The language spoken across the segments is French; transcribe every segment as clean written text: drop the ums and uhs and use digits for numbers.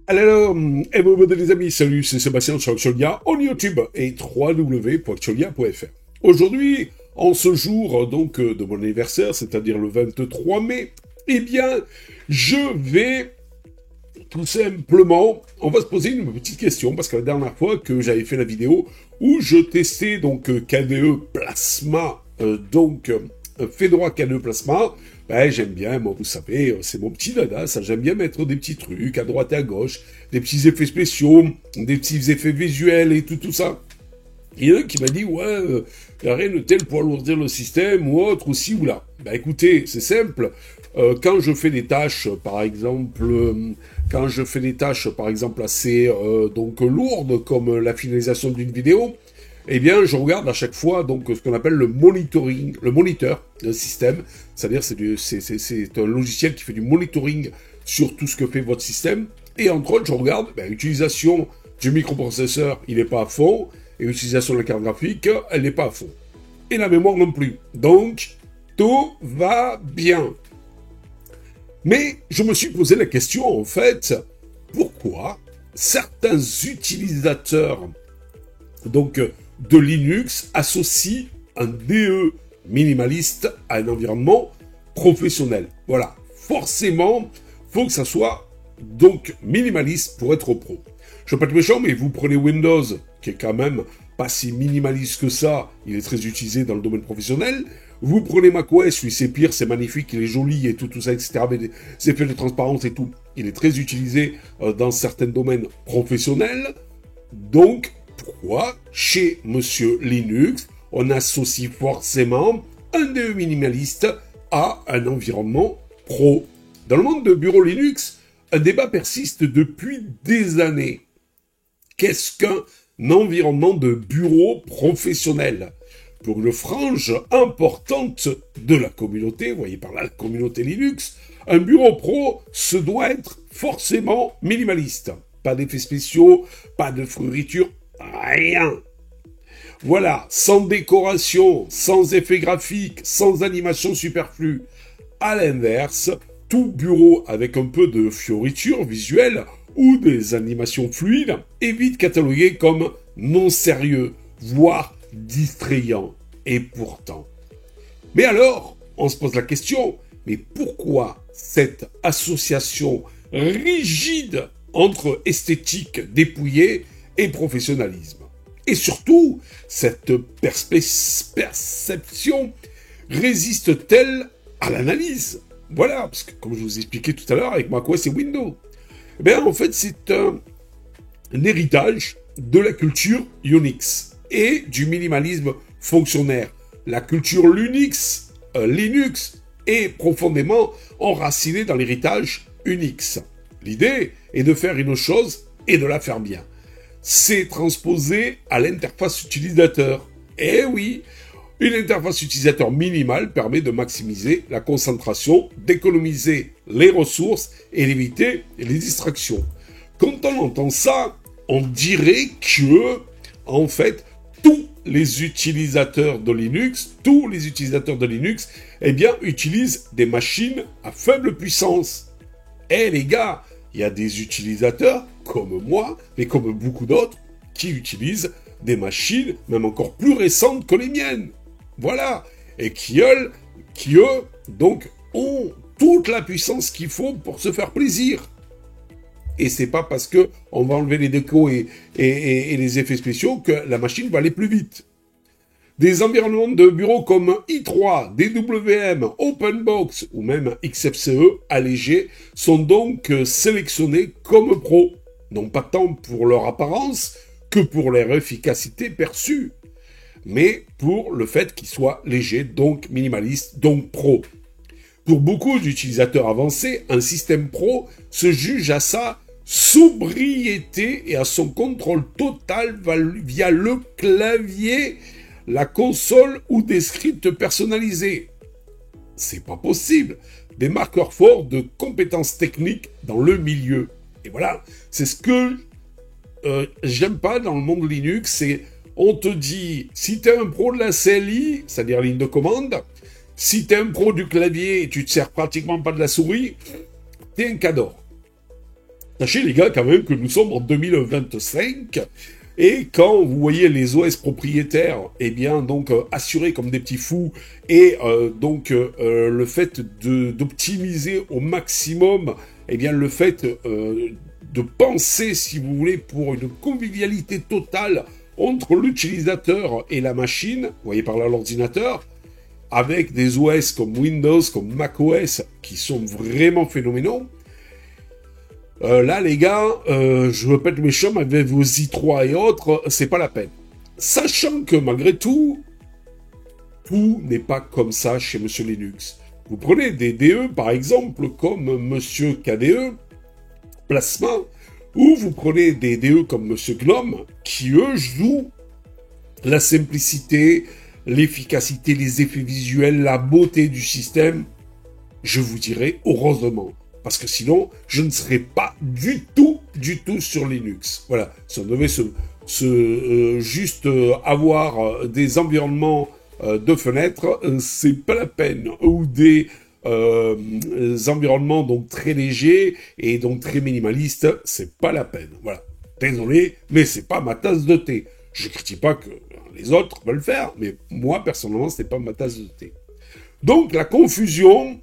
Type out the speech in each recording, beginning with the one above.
Alors, les amis, salut, c'est Sébastien sur Xolia, on YouTube et www.xolia.fr. Aujourd'hui, en ce jour de mon anniversaire, c'est-à-dire le 23 mai, eh bien, je vais tout simplement, on va se poser une petite question, parce que la dernière fois que j'avais fait la vidéo où je testais KDE Plasma, Fedora KDE Plasma, ben, j'aime bien, moi, vous savez, c'est mon petit dada, ça, j'aime bien mettre des petits trucs à droite et à gauche, des petits effets spéciaux, des petits effets visuels et tout ça. Il y en a un qui m'a dit, ouais, y a rien de tel pour alourdir le système ou autre, ou ci ou là. Ben écoutez, c'est simple. Quand je fais des tâches, par exemple, assez lourdes comme la finalisation d'une vidéo, eh bien, je regarde à chaque fois ce qu'on appelle le monitoring, le moniteur d'un système. C'est-à-dire, c'est un logiciel qui fait du monitoring sur tout ce que fait votre système. Et entre autres, je regarde l'utilisation du microprocesseur, il n'est pas à fond, et l'utilisation de la carte graphique, elle n'est pas à fond. Et la mémoire non plus. Donc, tout va bien. Mais je me suis posé la question, en fait, pourquoi certains utilisateurs de Linux associent un DE minimaliste à un environnement professionnel. Voilà, forcément, faut que ça soit minimaliste pour être pro. Je ne veux pas être méchant, mais vous prenez Windows, qui est quand même pas si minimaliste que ça, il est très utilisé dans le domaine professionnel. Vous prenez macOS, lui c'est pire, c'est magnifique, il est joli et tout ça, etc. avec des effets de transparence et tout. Il est très utilisé dans certains domaines professionnels. Donc, pourquoi, chez Monsieur Linux, on associe forcément un DE minimaliste à un environnement pro? Dans le monde de bureau Linux, un débat persiste depuis des années. Qu'est-ce qu'un environnement de bureau professionnel? Pour une frange importante de la communauté, vous voyez par là la communauté Linux, un bureau pro se doit être forcément minimaliste. Pas d'effets spéciaux, pas de fruiture, rien. Voilà, sans décoration, sans effets graphiques, sans animation superflue. À l'inverse, tout bureau avec un peu de fioriture visuelle ou des animations fluides est vite catalogué comme non sérieux, voire distrayant. Et pourtant. Mais alors, on se pose la question, mais pourquoi cette association rigide entre esthétique dépouillée et professionnalisme? Et surtout, cette perception résiste-t-elle à l'analyse? Voilà, parce que comme je vous ai expliqué tout à l'heure avec macOS et Windows, eh bien en fait c'est un héritage de la culture Unix et du minimalisme fonctionnaire. La culture Linux est profondément enracinée dans l'héritage Unix. L'idée est de faire une chose et de la faire bien. C'est transposé à l'interface utilisateur. Eh oui, une interface utilisateur minimale permet de maximiser la concentration, d'économiser les ressources et d'éviter les distractions. Quand on entend ça, on dirait que, en fait, tous les utilisateurs de Linux, eh bien, utilisent des machines à faible puissance. Eh les gars, il y a des utilisateurs, comme moi, mais comme beaucoup d'autres, qui utilisent des machines, même encore plus récentes que les miennes. Voilà. Et qui, eux, ont toute la puissance qu'il faut pour se faire plaisir. Et c'est pas parce que on va enlever les décos et les effets spéciaux que la machine va aller plus vite. Des environnements de bureau comme i3, DWM, OpenBox ou même XFCE allégés sont donc sélectionnés comme pros. Non pas tant pour leur apparence que pour leur efficacité perçue, mais pour le fait qu'ils soient légers, donc minimalistes, donc pro. Pour beaucoup d'utilisateurs avancés, un système pro se juge à sa sobriété et à son contrôle total via le clavier, la console ou des scripts personnalisés. C'est pas possible. Des marqueurs forts de compétences techniques dans le milieu. Et voilà, c'est ce que j'aime pas dans le monde Linux, c'est on te dit, si t'es un pro de la CLI, c'est-à-dire ligne de commande, si t'es un pro du clavier et tu te sers pratiquement pas de la souris, t'es un cador. Sachez les gars quand même que nous sommes en 2025 et quand vous voyez les OS propriétaires, eh bien donc assurés comme des petits fous et le fait d'optimiser au maximum, eh bien le fait de penser, si vous voulez, pour une convivialité totale entre l'utilisateur et la machine, vous voyez par là l'ordinateur, avec des OS comme Windows, comme macOS, qui sont vraiment phénoménaux. Là, les gars, je veux pas être méchant, mais avec vos i3 et autres, c'est pas la peine. Sachant que, malgré tout, tout n'est pas comme ça chez Monsieur Linux. Vous prenez des DE, par exemple, comme Monsieur KDE, Plasma, ou vous prenez des DE comme Monsieur Gnome, qui, eux, jouent la simplicité, l'efficacité, les effets visuels, la beauté du système, je vous dirais heureusement. Parce que sinon, je ne serais pas du tout sur Linux. Voilà, si on devait juste avoir des environnements de fenêtres, c'est pas la peine. Ou des environnements donc très légers et donc très minimalistes, c'est pas la peine. Voilà, désolé, mais c'est pas ma tasse de thé. Je critique pas que les autres veulent le faire, mais moi, personnellement, c'est pas ma tasse de thé. Donc, la confusion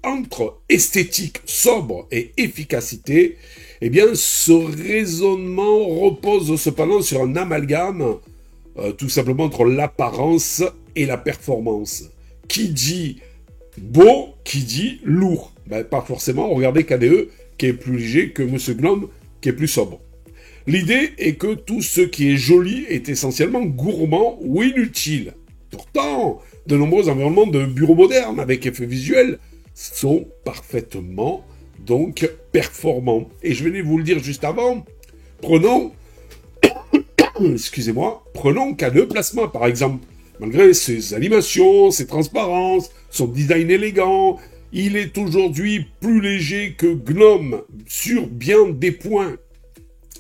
entre esthétique sobre et efficacité, eh bien, ce raisonnement repose cependant sur un amalgame, tout simplement entre l'apparence et la performance. Qui dit beau, qui dit lourd? Ben, pas forcément, regardez KDE, qui est plus léger que Monsieur Gnome, qui est plus sobre. L'idée est que tout ce qui est joli est essentiellement gourmand ou inutile. Pourtant, de nombreux environnements de bureaux modernes avec effets visuels sont parfaitement donc performants. Et je venais vous le dire juste avant, prenons KDE Plasma par exemple. Malgré ses animations, ses transparences, son design élégant, il est aujourd'hui plus léger que Gnome sur bien des points.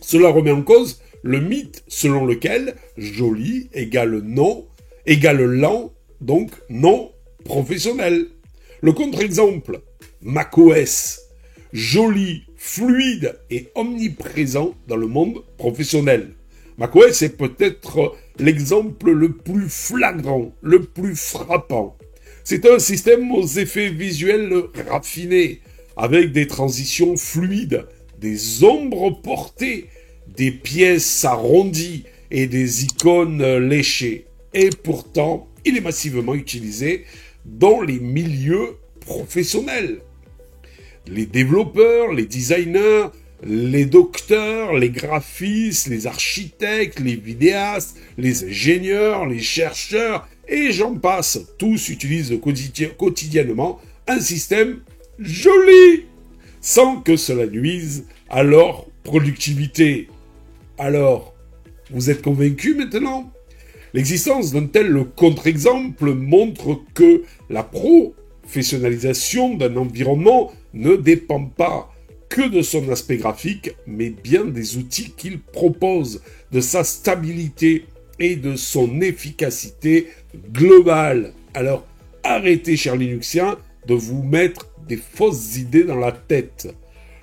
Cela remet en cause le mythe selon lequel joli égale non, égale lent, donc non professionnel. Le contre-exemple, macOS, joli, fluide et omniprésent dans le monde professionnel. macOS est peut-être l'exemple le plus flagrant, le plus frappant. C'est un système aux effets visuels raffinés, avec des transitions fluides, des ombres portées, des pièces arrondies et des icônes léchées. Et pourtant, il est massivement utilisé dans les milieux professionnels. Les développeurs, les designers, les docteurs, les graphistes, les architectes, les vidéastes, les ingénieurs, les chercheurs, et j'en passe, tous utilisent quotidiennement un système joli, sans que cela nuise à leur productivité. Alors, vous êtes convaincus maintenant ? L'existence d'un tel contre-exemple montre que la professionnalisation d'un environnement ne dépend pas que de son aspect graphique, mais bien des outils qu'il propose, de sa stabilité et de son efficacité globale. Alors, arrêtez, chers Linuxiens, de vous mettre des fausses idées dans la tête.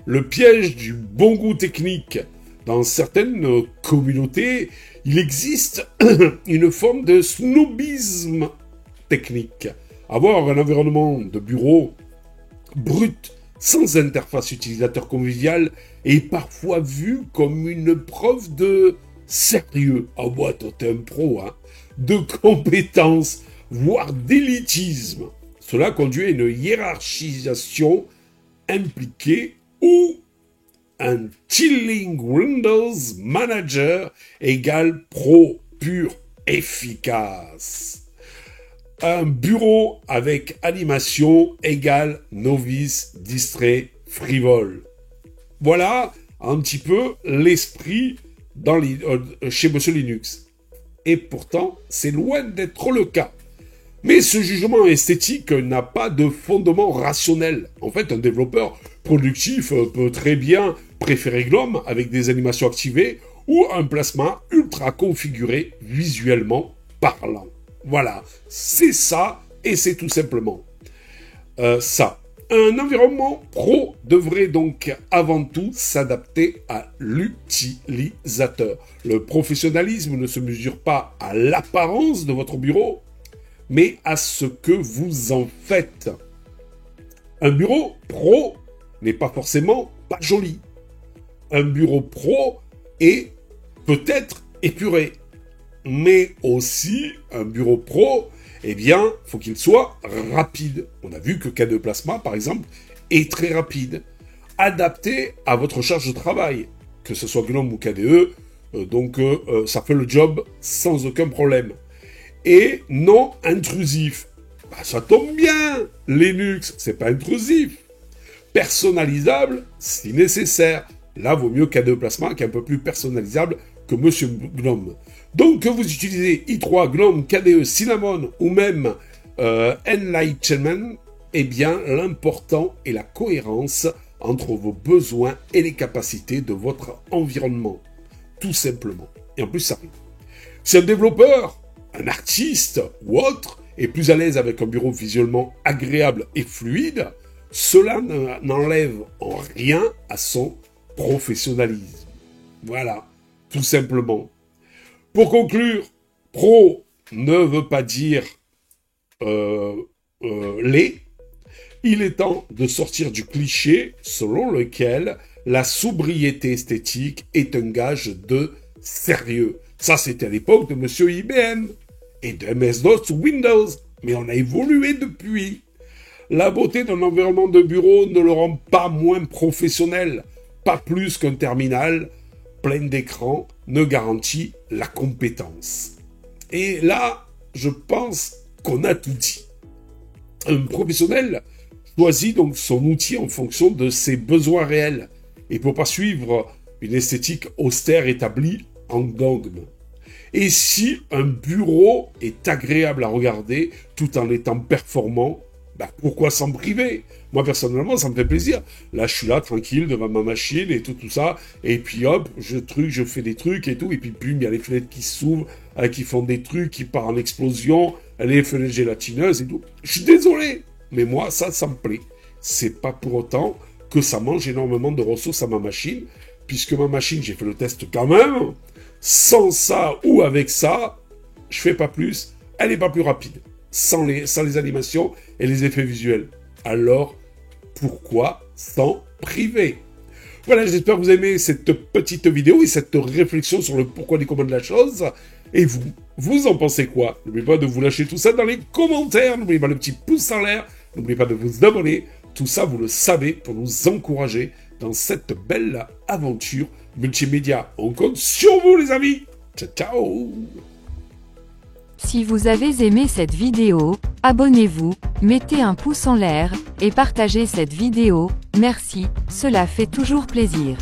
Le piège du bon goût technique. Dans certaines communautés, il existe une forme de snobisme technique. Avoir un environnement de bureau brut, sans interface utilisateur conviviale, est parfois vu comme une preuve de sérieux. Ah ouais, toi t'es un pro, hein. De compétence, voire d'élitisme. Cela conduit à une hiérarchisation impliquée où un chilling Windows Manager égale pro pur efficace. Un bureau avec animation égale novice distrait frivole. Voilà un petit peu l'esprit chez Monsieur Linux. Et pourtant, c'est loin d'être le cas. Mais ce jugement esthétique n'a pas de fondement rationnel. En fait, un développeur productif peut très bien préférer Gnome avec des animations activées ou un Plasma ultra configuré visuellement parlant. Voilà, c'est ça et c'est tout simplement ça. Un environnement pro devrait donc avant tout s'adapter à l'utilisateur. Le professionnalisme ne se mesure pas à l'apparence de votre bureau, mais à ce que vous en faites. Un bureau pro n'est pas forcément pas joli. Un bureau pro est peut-être épuré, mais aussi un bureau pro, eh bien, faut qu'il soit rapide. On a vu que K2 Plasma, par exemple, est très rapide, adapté à votre charge de travail, que ce soit GNOME ou KDE, ça fait le job sans aucun problème. Et non intrusif. Bah, ça tombe bien, Linux, c'est pas intrusif. Personnalisable, si nécessaire. Là, vaut mieux K2 Plasma, qui est un peu plus personnalisable que Monsieur GNOME. Donc, que vous utilisez i3, GNOME, KDE, Cinnamon ou même Enlightenment, eh bien, l'important est la cohérence entre vos besoins et les capacités de votre environnement. Tout simplement. Et en plus, ça arrive. Si un développeur, un artiste ou autre est plus à l'aise avec un bureau visuellement agréable et fluide, cela n'enlève en rien à son professionnalisme. Voilà, tout simplement. Pour conclure, pro ne veut pas dire laid. Il est temps de sortir du cliché selon lequel la sobriété esthétique est un gage de sérieux. Ça, c'était à l'époque de Monsieur IBM et de MS-DOS ou Windows, mais on a évolué depuis. La beauté d'un environnement de bureau ne le rend pas moins professionnel, pas plus qu'un terminal plein d'écrans ne garantit la compétence. Et là, je pense qu'on a tout dit. Un professionnel choisit donc son outil en fonction de ses besoins réels et pour pas suivre une esthétique austère établie en dogme. Et si un bureau est agréable à regarder tout en étant performant, bah pourquoi s'en priver? Moi, personnellement, ça me fait plaisir. Là, je suis là, tranquille, devant ma machine et tout ça. Et puis, hop, je fais des trucs et tout. Et puis, bum, il y a les fenêtres qui s'ouvrent, qui font des trucs, qui partent en explosion, les fenêtres gélatineuses et tout. Je suis désolé, mais moi, ça me plaît. C'est pas pour autant que ça mange énormément de ressources à ma machine, puisque ma machine, j'ai fait le test quand même. Sans ça ou avec ça, je fais pas plus. Elle est pas plus rapide. Sans les animations et les effets visuels. Alors, pourquoi s'en priver? Voilà, j'espère que vous aimez cette petite vidéo et cette réflexion sur le pourquoi des comment de la chose. Et vous en pensez quoi? N'oubliez pas de vous lâcher tout ça dans les commentaires. N'oubliez pas le petit pouce en l'air. N'oubliez pas de vous abonner. Tout ça, vous le savez, pour nous encourager dans cette belle aventure multimédia. On compte sur vous, les amis. Ciao, ciao. Si vous avez aimé cette vidéo, abonnez-vous, mettez un pouce en l'air, et partagez cette vidéo, merci, cela fait toujours plaisir.